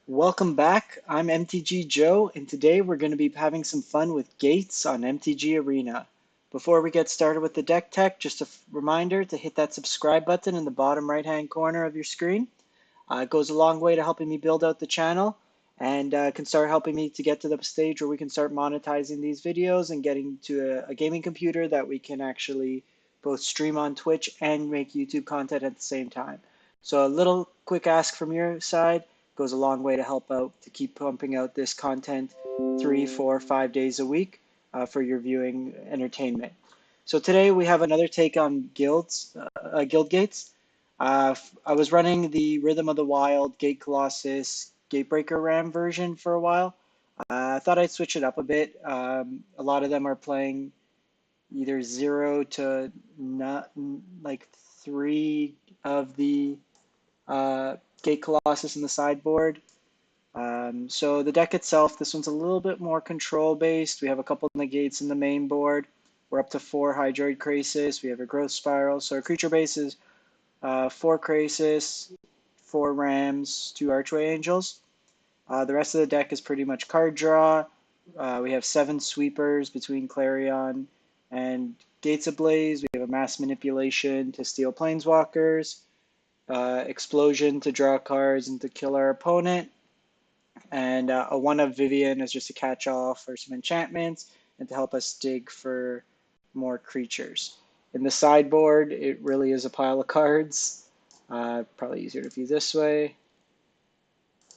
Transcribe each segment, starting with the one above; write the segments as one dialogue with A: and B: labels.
A: Welcome back. I'm MTG Joe, and today we're going to be having some fun with gates on MTG Arena. Before we get started with the deck tech, just a reminder to hit that subscribe button in the bottom right-hand corner of your screen. It goes a long way to helping me build out the channel and can start helping me to get to the stage where we can start monetizing these videos and getting to a gaming computer that we can actually both stream on Twitch and make YouTube content at the same time. So a little quick ask from your side goes a long way to help out to keep pumping out this content 3, 4, 5 days a week for your viewing entertainment. So today we have another take on guild gates. I was running the Rhythm of the Wild Gate Colossus Gatebreaker RAM version for a while. I thought I'd switch it up a bit. A lot of them are playing either 0 to not like 3 of the Gate Colossus in the sideboard. So the deck itself, this one's a little bit more control based. We have a couple negates in the main board. We're up to 4 Hydroid Krasis. We have a Growth Spiral. So our creature base is 4 Krasis, 4 Rams, 2 Archway Angels. The rest of the deck is pretty much card draw. We have 7 Sweepers between Clarion and Gates Ablaze. We have a Mass Manipulation to steal Planeswalkers, Explosion to draw cards and to kill our opponent, and a 1 of Vivian is just a catch-all for some enchantments and to help us dig for more creatures. In the sideboard, it really is a pile of cards. Probably easier to view this way.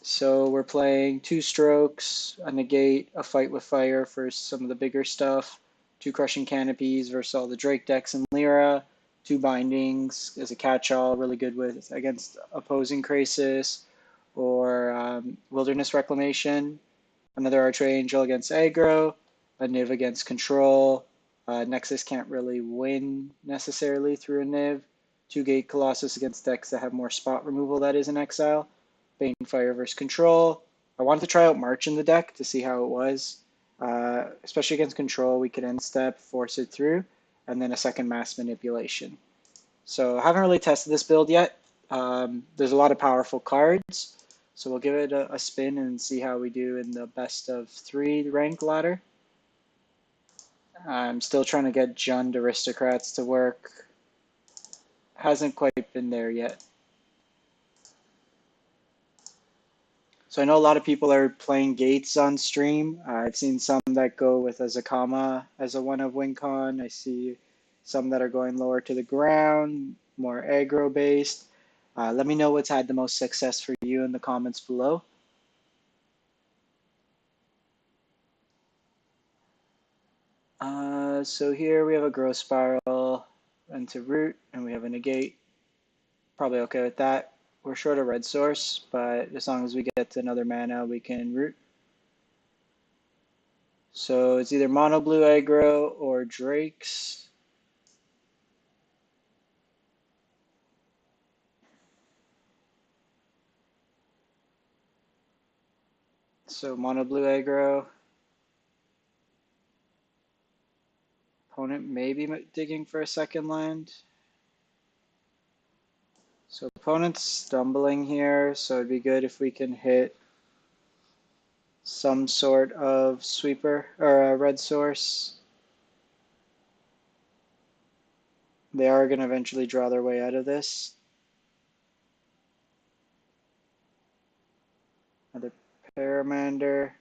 A: So we're playing 2 Strokes, a Negate, a Fight with Fire for some of the bigger stuff, 2 Crushing Canopies versus all the Drake decks in Lyra, 2 Bindings as a catch-all, really good with against opposing Krasis, or Wilderness Reclamation, another Archway Angel against Aggro, a Niv against Control. Nexus can't really win necessarily through a Niv. 2 Gate Colossus against decks that have more spot removal that is in exile. Banefire versus Control. I wanted to try out March in the deck to see how it was. Especially against Control, we could end step, force it through, and then a second Mass Manipulation. So I haven't really tested this build yet. There's a lot of powerful cards. So we'll give it a spin and see how we do in the best of 3 rank ladder. I'm still trying to get Jund Aristocrats to work. Hasn't quite been there yet. So I know a lot of people are playing Gates on stream. I've seen some that go with a Zakama as a 1 of WinCon. I see some that are going lower to the ground, more aggro based. Let me know what's had the most success for you in the comments below. So here we have a Growth Spiral into Root, and we have a Negate. Probably okay with that. We're short a red source, but as long as we get to another mana, we can Root. So it's either mono blue aggro or Drakes. So mono blue aggro. Opponent may be digging for a second land. So opponent's stumbling here, so it'd be good if we can hit some sort of sweeper or a red source. They are going to eventually draw their way out of this. Another Paramander.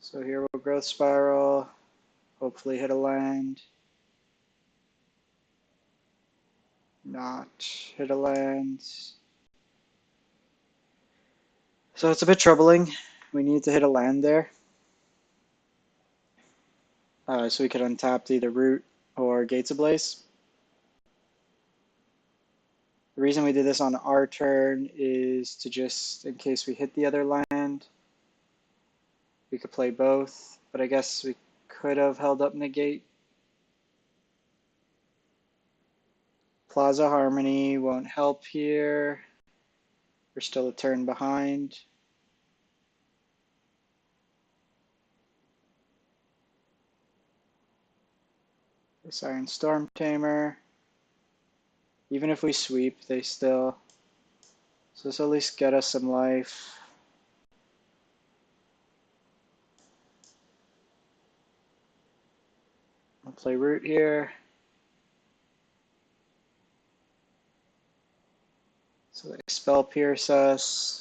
A: So here we'll Growth Spiral, hopefully hit a land. Not hit a land. So it's a bit troubling. We need to hit a land there. So we could untap either Root or Gates Ablaze. The reason we did this on our turn is to just, in case we hit the other land, we could play both, but I guess we could have held up Negate. Plaza Harmony won't help here. We're still a turn behind. This Iron Storm Tamer. Even if we sweep, they still... So this will at least get us some life. I'll play Root here. So they Spell Pierce us.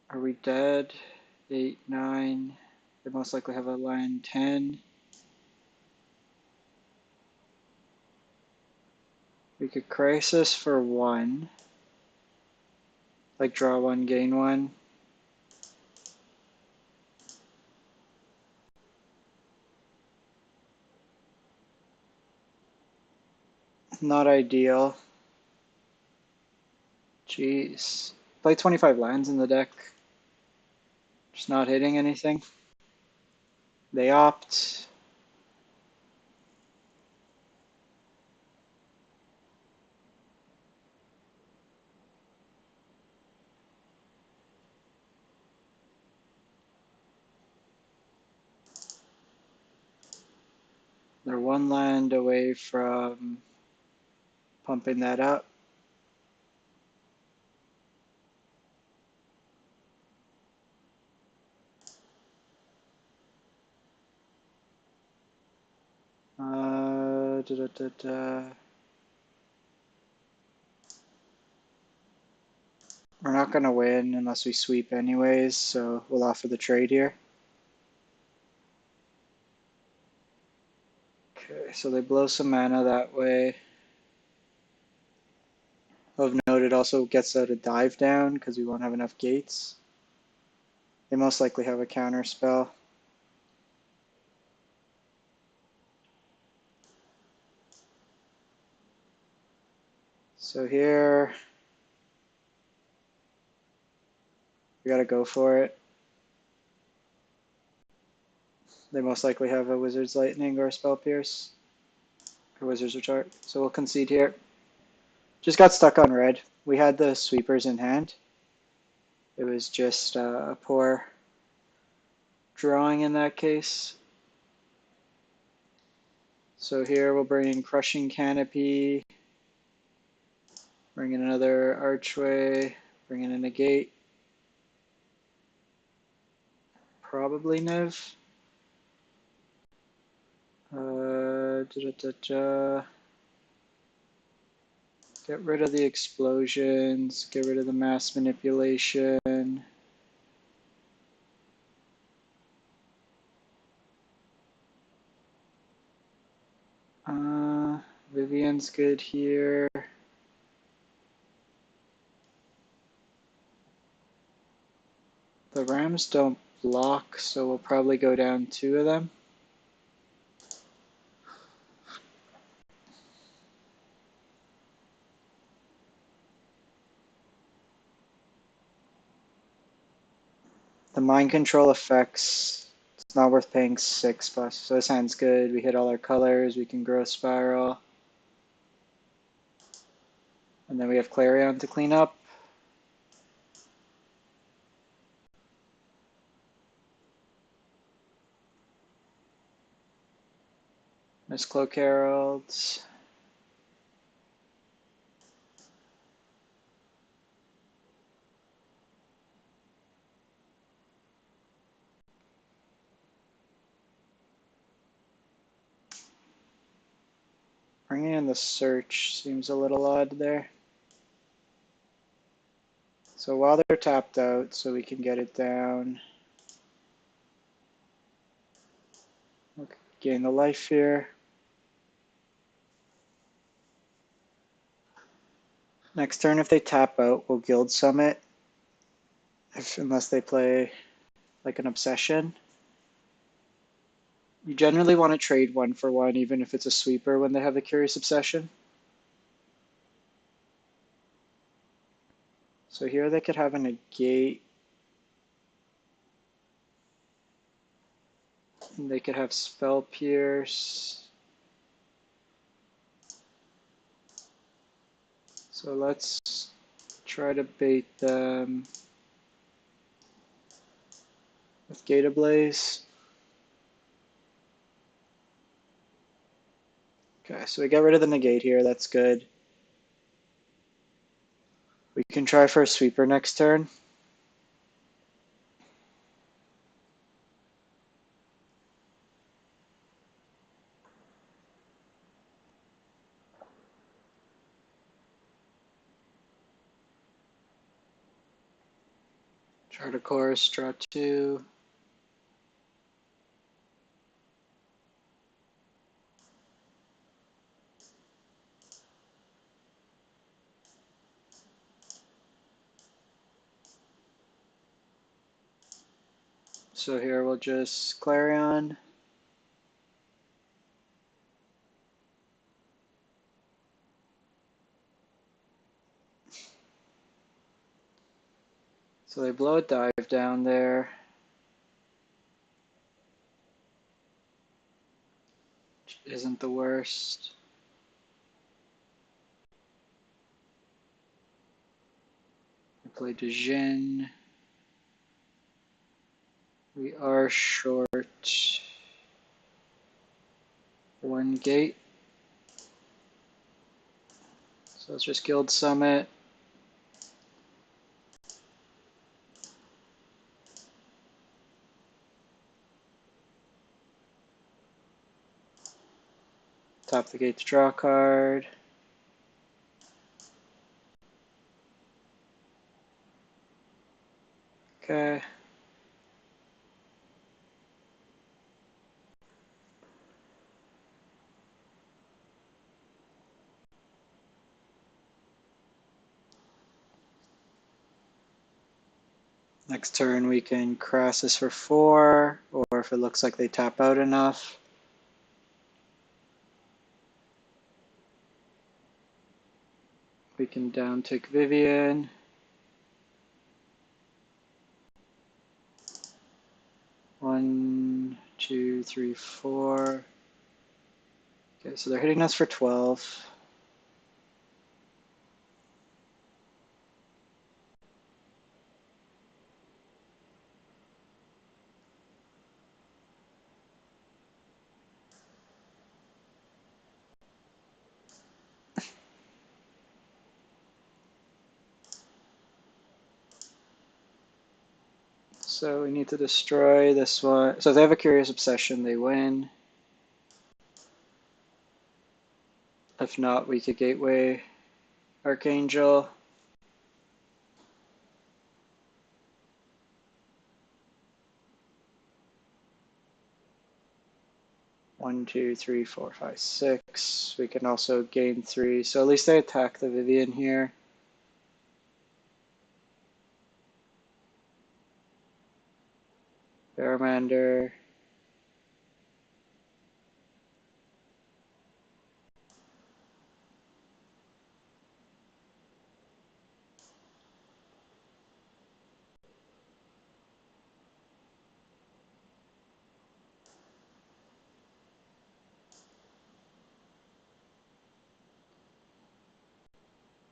A: Are we dead? 8, 9. They most likely have a line 10. We could Crisis for 1. Like draw 1, gain 1. Not ideal. Jeez. Play 25 lands in the deck. Just not hitting anything. They opt. They're 1 land away from pumping that up. Da, da, da, da. We're not going to win unless we sweep anyways, so we'll offer the trade here. Okay, so they blow some mana that way. Of note, it also gets out a dive down because we won't have enough gates. They most likely have a counter spell. So here, we gotta go for it. They most likely have a Wizard's Lightning or a Spell Pierce. Or Wizard's Retort. So we'll concede here. Just got stuck on red. We had the sweepers in hand. It was just a poor drawing in that case. So here we'll bring in Crushing Canopy. Bring in another Archway. Bring in a Negate. Probably Niv. Get rid of the explosions, get rid of the mass manipulation. Vivian's good here. The Rams don't block, so we'll probably go down 2 of them. The mind control effects, it's not worth paying 6+. So this hand's good. We hit all our colors. We can Growth Spiral. And then we have Clarion to clean up. Miss Cloak Heralds. Bringing in the Search seems a little odd there. So while they're tapped out, so we can get it down. We'll gain the life here. Next turn, if they tap out, we'll Guild Summit. Unless they play like an Obsession. You generally want to trade 1 for 1, even if it's a sweeper when they have the Curious Obsession. So here they could have a negate. And they could have spell pierce. So let's try to bait them with Gate Ablaze. Okay, so we get rid of the negate here. That's good. We can try for a sweeper next turn. Try to chorus, draw 2. So here we'll just Clarion. So they blow a dive down there. Which isn't the worst. We play Djinn. We are short 1 gate. So let's just Guild Summit. Top the gate to draw a card. Okay. Next turn we can cross this for 4, or if it looks like they tap out enough. We can down tick Vivian. One, two, three, 4. Okay, so they're hitting us for 12. So we need to destroy this one. So if they have a Curious Obsession, they win. If not, we could Gateway Archangel. One, two, three, 4, 5, 6. We can also gain 3. So at least they attack the Vivian here. Baramander.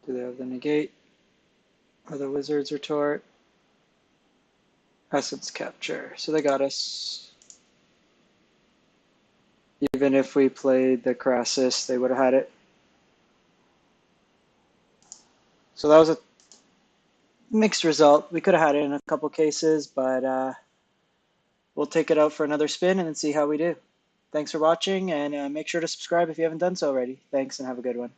A: Do they have the negate? Or the Wizard's Retort? Essence Capture. So they got us. Even if we played the Crassus, they would have had it. So that was a mixed result. We could have had it in a couple cases, but we'll take it out for another spin and then see how we do. Thanks for watching, and make sure to subscribe if you haven't done so already. Thanks, and have a good one.